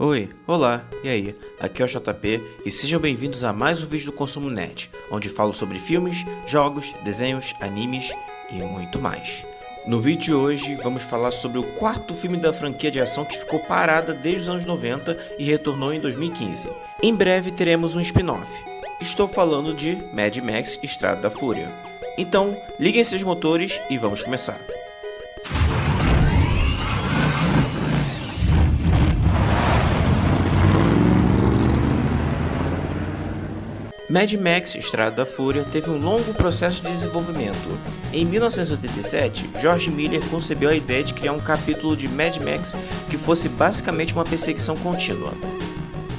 Oi, olá, e aí? Aqui é o JP e sejam bem-vindos a mais um vídeo do Consumo Nerd, onde falo sobre filmes, jogos, desenhos, animes e muito mais. No vídeo de hoje vamos falar sobre o quarto filme da franquia de ação que ficou parada desde os anos 90 e retornou em 2015. Em breve teremos um spin-off. Estou falando de Mad Max Estrada da Fúria. Então, liguem seus motores e vamos começar. Mad Max Estrada da Fúria teve um longo processo de desenvolvimento. Em 1987, George Miller concebeu a ideia de criar um capítulo de Mad Max que fosse basicamente uma perseguição contínua.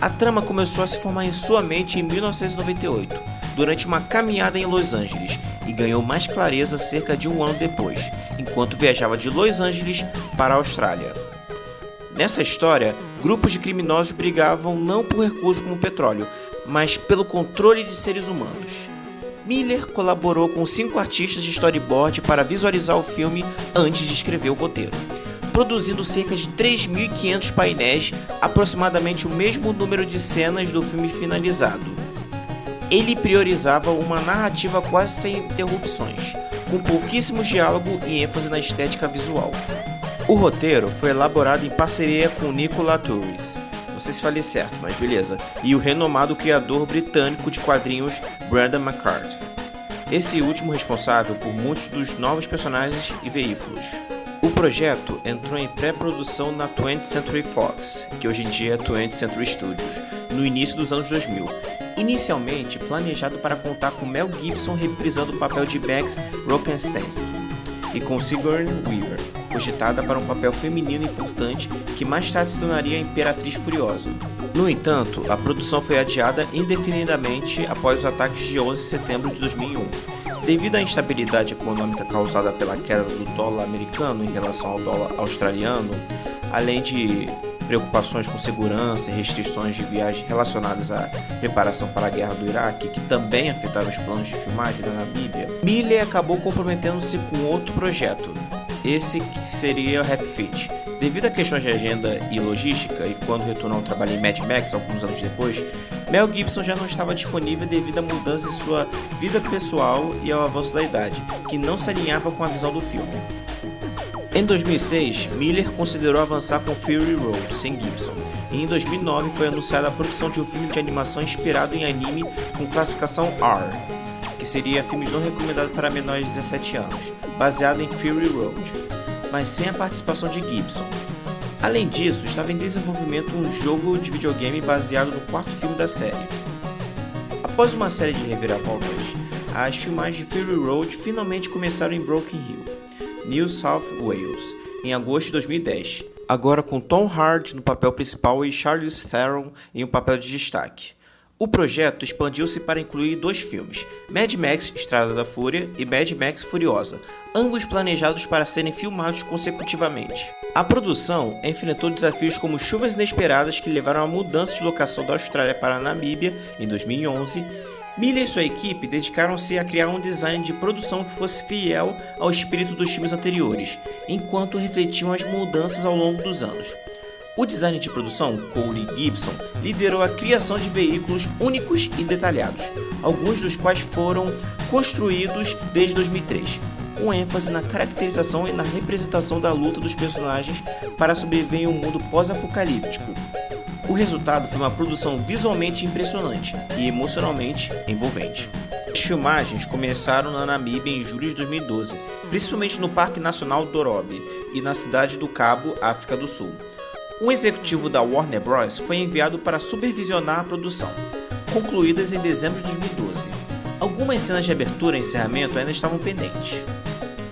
A trama começou a se formar em sua mente em 1998, durante uma caminhada em Los Angeles, e ganhou mais clareza cerca de um ano depois, enquanto viajava de Los Angeles para a Austrália. Nessa história, grupos de criminosos brigavam não por recursos como petróleo, mas pelo controle de seres humanos. Miller colaborou com 5 artistas de storyboard para visualizar o filme antes de escrever o roteiro, produzindo cerca de 3.500 painéis, aproximadamente o mesmo número de cenas do filme finalizado. Ele priorizava uma narrativa quase sem interrupções, com pouquíssimos diálogos e ênfase na estética visual. O roteiro foi elaborado em parceria com Nicolas Turris, não sei se falei certo, mas beleza, e o renomado criador britânico de quadrinhos Brendan McCart. Esse último responsável por muitos dos novos personagens e veículos. O projeto entrou em pré-produção na 20th Century Fox, que hoje em dia é 20th Century Studios, no início dos anos 2000, inicialmente planejado para contar com Mel Gibson reprisando o papel de Max Rockenstensky e com Sigourney Weaver, cogitada para um papel feminino importante que mais tarde se tornaria a Imperatriz Furiosa. No entanto, a produção foi adiada indefinidamente após os ataques de 11 de setembro de 2001, devido à instabilidade econômica causada pela queda do dólar americano em relação ao dólar australiano, além de preocupações com segurança e restrições de viagem relacionadas à preparação para a guerra do Iraque, que também afetaram os planos de filmagem da Namíbia. Miller acabou comprometendo-se com outro projeto, esse que seria o Happy Feet. Devido a questões de agenda e logística, e quando retornou ao trabalho em Mad Max alguns anos depois, Mel Gibson já não estava disponível devido a mudanças em sua vida pessoal e ao avanço da idade, que não se alinhava com a visão do filme. Em 2006, Miller considerou avançar com Fury Road sem Gibson, e em 2009 foi anunciada a produção de um filme de animação inspirado em anime com classificação R, que seria filmes não recomendados para menores de 17 anos, baseado em Fury Road, mas sem a participação de Gibson. Além disso, estava em desenvolvimento um jogo de videogame baseado no quarto filme da série. Após uma série de reviravoltas, as filmagens de Fury Road finalmente começaram em Broken Hill, New South Wales, em agosto de 2010, agora com Tom Hardy no papel principal e Charlize Theron em um papel de destaque. O projeto expandiu-se para incluir 2 filmes, Mad Max Estrada da Fúria e Mad Max Furiosa, ambos planejados para serem filmados consecutivamente. A produção enfrentou desafios como chuvas inesperadas que levaram à mudança de locação da Austrália para a Namíbia em 2011. Miller e sua equipe dedicaram-se a criar um design de produção que fosse fiel ao espírito dos filmes anteriores, enquanto refletiam as mudanças ao longo dos anos. O design de produção, Cole Gibson, liderou a criação de veículos únicos e detalhados, alguns dos quais foram construídos desde 2003, com ênfase na caracterização e na representação da luta dos personagens para sobreviver em um mundo pós-apocalíptico. O resultado foi uma produção visualmente impressionante e emocionalmente envolvente. As filmagens começaram na Namíbia em julho de 2012, principalmente no Parque Nacional Dorobe e na cidade do Cabo, África do Sul. Um executivo da Warner Bros. Foi enviado para supervisionar a produção, concluídas em dezembro de 2012. Algumas cenas de abertura e encerramento ainda estavam pendentes.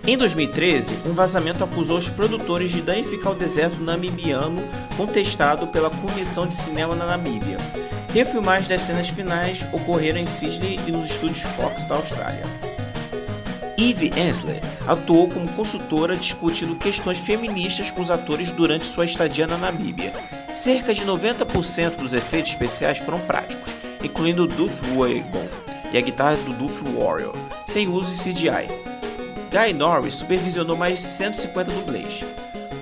Em 2013, um vazamento acusou os produtores de danificar o deserto namibiano contestado pela Comissão de Cinema na Namíbia. Refilmagens das cenas finais ocorreram em Sydney e nos estúdios Fox da Austrália. Eve Ensler atuou como consultora discutindo questões feministas com os atores durante sua estadia na Namíbia. Cerca de 90% dos efeitos especiais foram práticos, incluindo o Duff Wagon e a guitarra do Duff Warrior, sem uso de CGI. Guy Norris supervisionou mais de 150 dublês.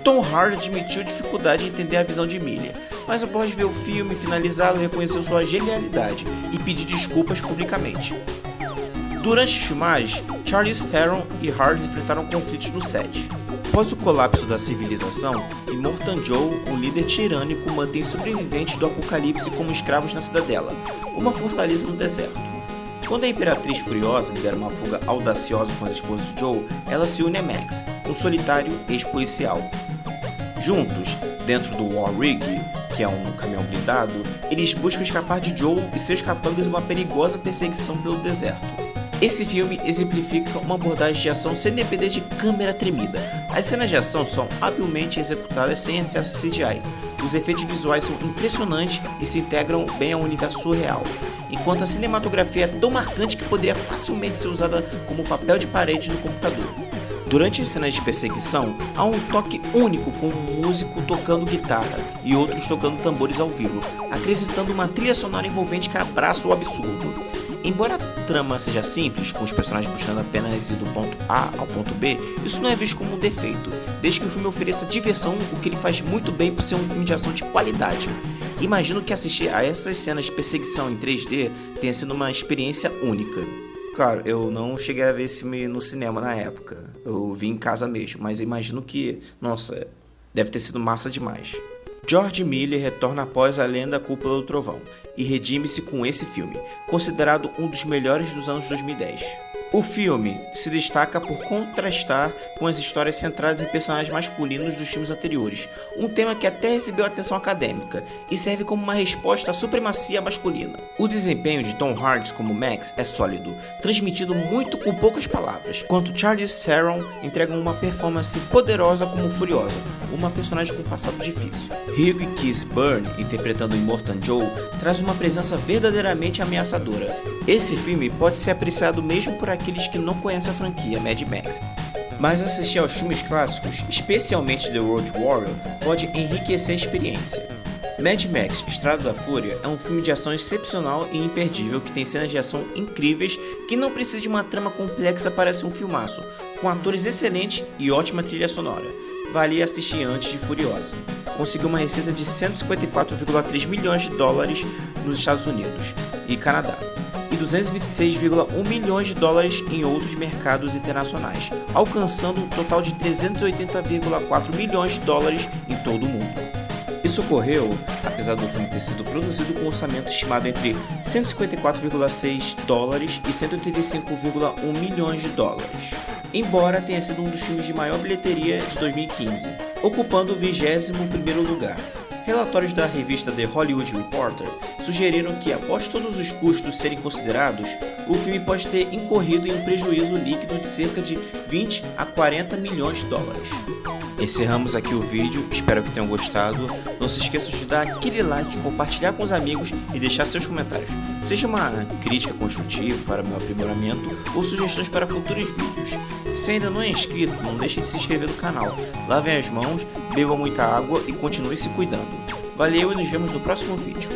Tom Hardy admitiu dificuldade em entender a visão de Miller, mas após ver o filme finalizado reconheceu sua genialidade e pediu desculpas publicamente. Durante as filmagens, Charlize Theron e Hart enfrentaram conflitos no set. Após o colapso da civilização, Immortan Joe, um líder tirânico, mantém sobreviventes do apocalipse como escravos na cidadela, uma fortaleza no deserto. Quando a Imperatriz Furiosa lidera uma fuga audaciosa com as esposas de Joe, ela se une a Max, um solitário ex-policial. Juntos, dentro do War Rig, que é um caminhão blindado, eles buscam escapar de Joe e seus capangas em uma perigosa perseguição pelo deserto. Esse filme exemplifica uma abordagem de ação sem depender de câmera tremida. As cenas de ação são habilmente executadas sem excesso de CGI. Os efeitos visuais são impressionantes e se integram bem ao universo surreal, enquanto a cinematografia é tão marcante que poderia facilmente ser usada como papel de parede no computador. Durante as cenas de perseguição, há um toque único com um músico tocando guitarra e outros tocando tambores ao vivo, acrescentando uma trilha sonora envolvente que abraça o absurdo. Embora a trama seja simples, com os personagens buscando apenas ir do ponto A ao ponto B, isso não é visto como um defeito, desde que o filme ofereça diversão, o que ele faz muito bem por ser um filme de ação de qualidade. Imagino que assistir a essas cenas de perseguição em 3D tenha sido uma experiência única. Claro, eu não cheguei a ver esse filme no cinema na época, eu vi em casa mesmo, mas imagino que, nossa, deve ter sido massa demais. George Miller retorna após A Lenda da Cúpula do Trovão e redime-se com esse filme, considerado um dos melhores dos anos 2010. O filme se destaca por contrastar com as histórias centradas em personagens masculinos dos filmes anteriores, um tema que até recebeu atenção acadêmica e serve como uma resposta à supremacia masculina. O desempenho de Tom Hardy como Max é sólido, transmitido muito com poucas palavras, enquanto Charlize Theron entrega uma performance poderosa como Furiosa, uma personagem com passado difícil. Hugh Keith Byrne, interpretando Immortan Joe, traz uma presença verdadeiramente ameaçadora. Esse filme pode ser apreciado mesmo por aqueles que não conhecem a franquia Mad Max, mas assistir aos filmes clássicos, especialmente The Road Warrior, pode enriquecer a experiência. Mad Max Estrada da Fúria é um filme de ação excepcional e imperdível que tem cenas de ação incríveis que não precisa de uma trama complexa para ser um filmaço, com atores excelentes e ótima trilha sonora. Vale assistir antes de Furiosa. Conseguiu uma receita de 154,3 milhões de dólares nos Estados Unidos e Canadá, e 226,1 milhões de dólares em outros mercados internacionais, alcançando um total de 380,4 milhões de dólares em todo o mundo. Isso ocorreu, apesar do filme ter sido produzido com um orçamento estimado entre 154,6 dólares e 185,1 milhões de dólares, embora tenha sido um dos filmes de maior bilheteria de 2015, ocupando o 21º lugar. Relatórios da revista The Hollywood Reporter sugeriram que, após todos os custos serem considerados, o filme pode ter incorrido em um prejuízo líquido de cerca de 20 a 40 milhões de dólares. Encerramos aqui o vídeo, espero que tenham gostado. Não se esqueçam de dar aquele like, compartilhar com os amigos e deixar seus comentários. Seja uma crítica construtiva para meu aprimoramento ou sugestões para futuros vídeos. Se ainda não é inscrito, não deixe de se inscrever no canal. Lavem as mãos, bebam muita água e continue se cuidando. Valeu e nos vemos no próximo vídeo.